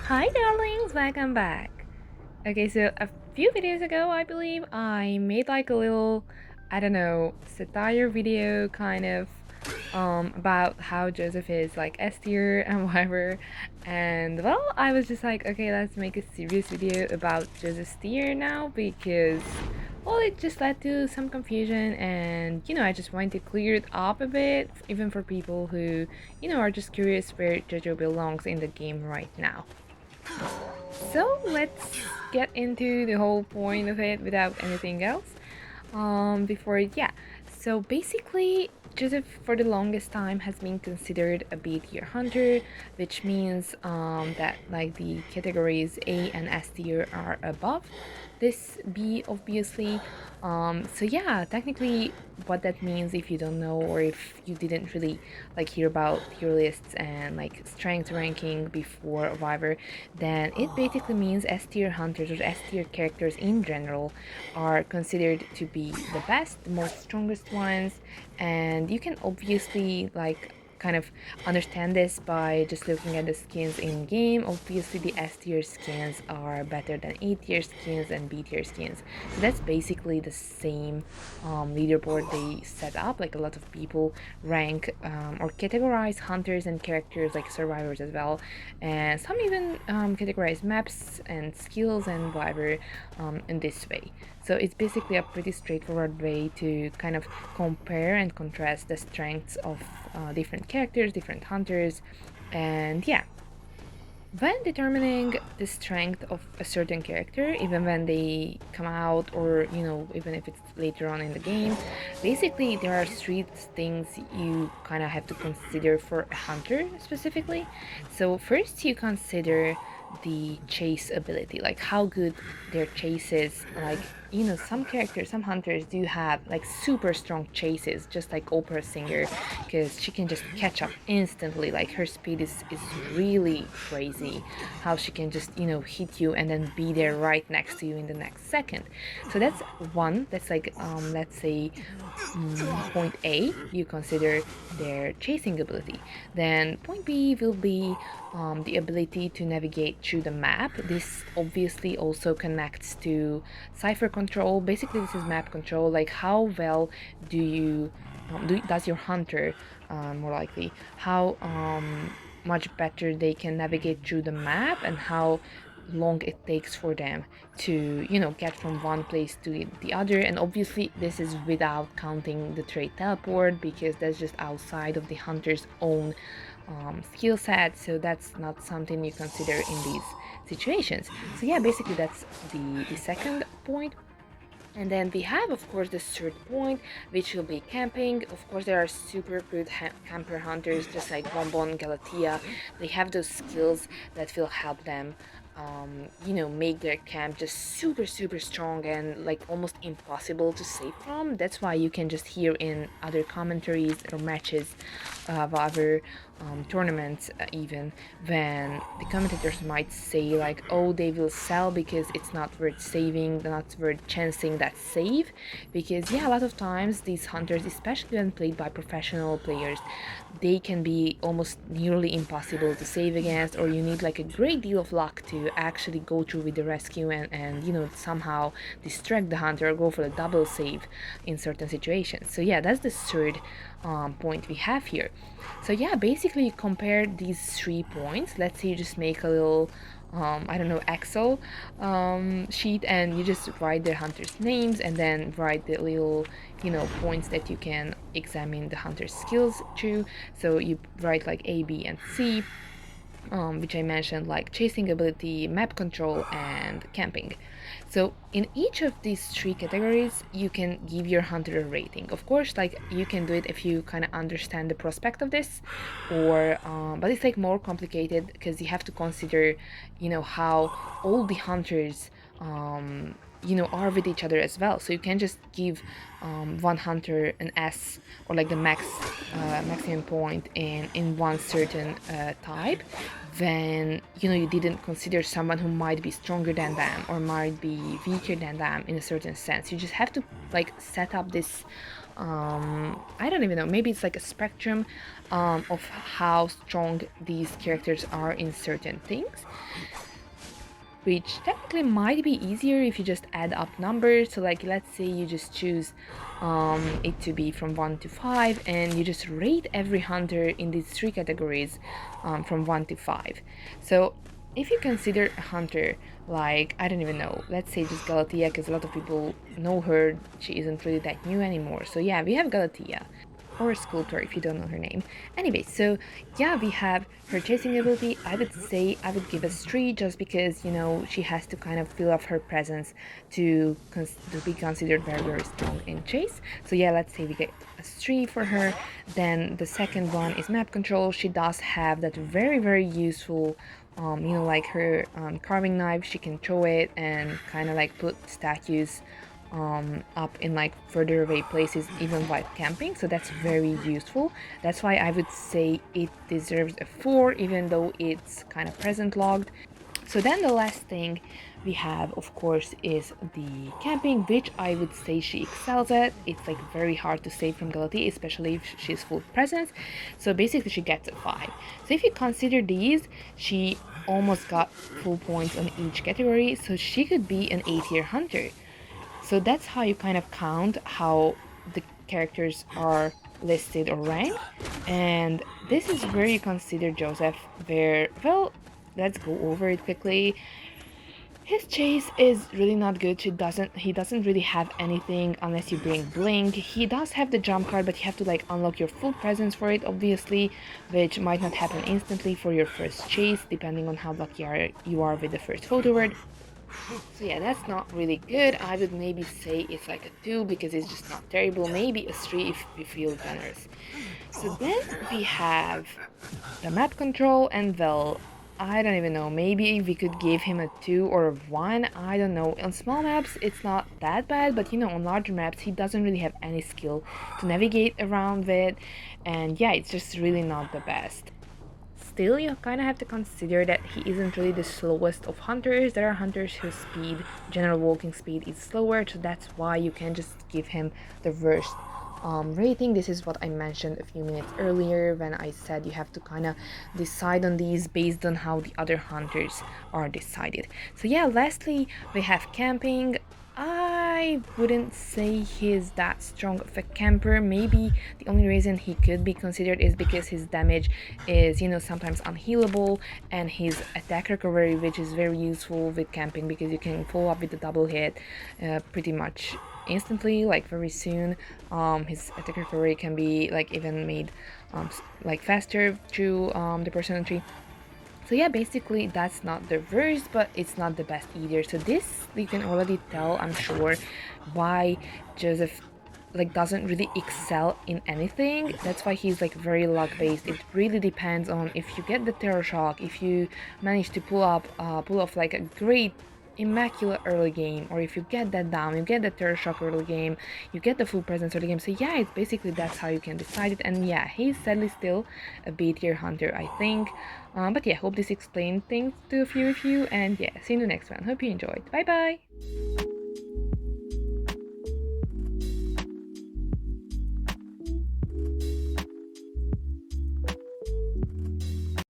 Hi darlings, welcome back. Okay, so a few videos ago, I believe, I made like a little, I don't know, satire video kind of about how Joseph is like S tier and whatever. And well, I was just like, okay, let's make a serious video about Joseph's tier now because well, it just led to some confusion and I just wanted to clear it up a bit, even for people who, are just curious where Jojo belongs in the game right now. So let's get into the whole point of it without anything else. Before yeah. So basically, Joseph for the longest time has been considered a B tier hunter, which means that like the categories A and S tier are above this B, obviously. So yeah, technically what that means, if you don't know or if you didn't really like hear about tier lists and like strength ranking before Viver, then it basically means S tier hunters or S tier characters in general are considered to be the best, the most strongest ones, and you can obviously like kind of understand this by just looking at the skins in game. Obviously the S tier skins are better than A tier skins and B tier skins, so that's basically the same leaderboard they set up. Like a lot of people rank or categorize hunters and characters like survivors as well, and some even categorize maps and skills and whatever in this way. So it's basically a pretty straightforward way to kind of compare and contrast the strengths of different characters, different hunters, and yeah. When determining the strength of a certain character, even when they come out or even if it's later on in the game, basically there are three things you kind of have to consider for a hunter specifically. So first you consider the chase ability, like how good their chase is. Like some characters, some hunters do have like super strong chases, just like opera singer, because she can just catch up instantly. Like her speed is really crazy, how she can just hit you and then be there right next to you in the next second. So that's one. That's like let's say point A, you consider their chasing ability. Then point B will be the ability to navigate through the map. This obviously also connects to cipher control. Basically, this is map control. Like how well do you does your hunter more likely how much better they can navigate through the map and how long it takes for them to get from one place to the other. And obviously this is without counting the trait teleport, because that's just outside of the hunter's own skill set, so that's not something you consider in these situations. So yeah, basically that's the second point. And then we have, of course, the third point, which will be camping. Of course, there are super good camper hunters, just like Bonbon, Galatea. They have those skills that will help them, make their camp just super, super strong and like almost impossible to save from. That's why you can just hear in other commentaries or matches, whatever tournaments, even when the commentators might say like, oh, they will sell because it's not worth saving, not worth chancing that save. Because yeah, a lot of times these hunters, especially when played by professional players, they can be almost nearly impossible to save against, or you need like a great deal of luck to actually go through with the rescue and somehow distract the hunter or go for a double save in certain situations. So yeah, that's the third point we have here. So yeah, basically you compare these 3 points. Let's say you just make a little I don't know, Excel sheet, and you just write the hunters' names and then write the little points that you can examine the hunter's skills through. So you write like A, B, and C, which I mentioned, like chasing ability, map control, and camping. So in each of these 3 categories, you can give your hunter a rating. Of course, like you can do it if you kind of understand the prospect of this, or but it's like more complicated because you have to consider, how all the hunters are with each other as well. So you can just give one hunter an S, or like the maximum point in one certain type, when you didn't consider someone who might be stronger than them or might be weaker than them in a certain sense. You just have to like set up this I don't even know, maybe it's like a spectrum of how strong these characters are in certain things. which technically might be easier if you just add up numbers. So like let's say you just choose it to be from 1 to 5, and you just rate every hunter in these three categories from 1 to 5. So if you consider a hunter like, I don't even know, let's say just Galatea, because a lot of people know her, she isn't really that new anymore. So yeah, we have Galatea, or Sculptor if you don't know her name. Anyway, so yeah, we have her chasing ability. I would say I would give a 3 just because, you know, she has to kind of fill up her presence to be considered very, very strong in chase. So yeah, let's say we get a 3 for her. Then the second one is map control. She does have that very, very useful you know, like her carving knife. She can throw it and kind of like put statues up in like further away places even while camping, so that's very useful. That's why I would say it deserves a 4, even though it's kind of present logged. So then the last thing we have, of course, is the camping, which I would say she excels at. It's like very hard to save from Galatea, especially if she's full presence. So basically she gets a 5. So if you consider these, she almost got full points on each category, so she could be an A-tier hunter. So that's how you kind of count how the characters are listed or ranked. And this is where you consider Joseph, where, well, let's go over it quickly. His chase is really not good. He doesn't really have anything unless you bring Blink. He does have the jump card, but you have to like unlock your full presence for it, obviously, which might not happen instantly for your first chase, depending on how lucky you are with the first photo word. So yeah, that's not really good. I would maybe say it's like a 2 because it's just not terrible. Maybe a 3 if we feel generous. So then we have the map control, and well, I don't even know, maybe we could give him a 2 or a 1, I don't know. On small maps it's not that bad, but you know, on larger maps he doesn't really have any skill to navigate around with, and yeah, it's just really not the best. Still, you kind of have to consider that he isn't really the slowest of hunters. There are hunters whose speed, general walking speed, is slower, so that's why you can just give him the worst rating. This is what I mentioned a few minutes earlier when I said you have to kind of decide on these based on how the other hunters are decided. So yeah, lastly we have camping. I wouldn't say he's that strong of a camper. Maybe the only reason he could be considered is because his damage is, you know, sometimes unhealable, and his attack recovery, which is very useful with camping because you can follow up with the double hit pretty much instantly, like very soon. His attack recovery can be like even made like faster through the personality. So yeah, basically that's not the worst, but it's not the best either. So this, you can already tell, I'm sure, why Joseph like doesn't really excel in anything. That's why he's like very luck based. It really depends on if you get the terror shock, if you manage to pull off like a great immaculate early game, or if you get that down, you get the terror shock early game, you get the full presence early game. So yeah, it's basically that's how you can decide it. And yeah, he's sadly still a B tier hunter, I think. But yeah, hope this explained things to a few of you, and yeah, see you in the next one. Hope you enjoyed. Bye bye.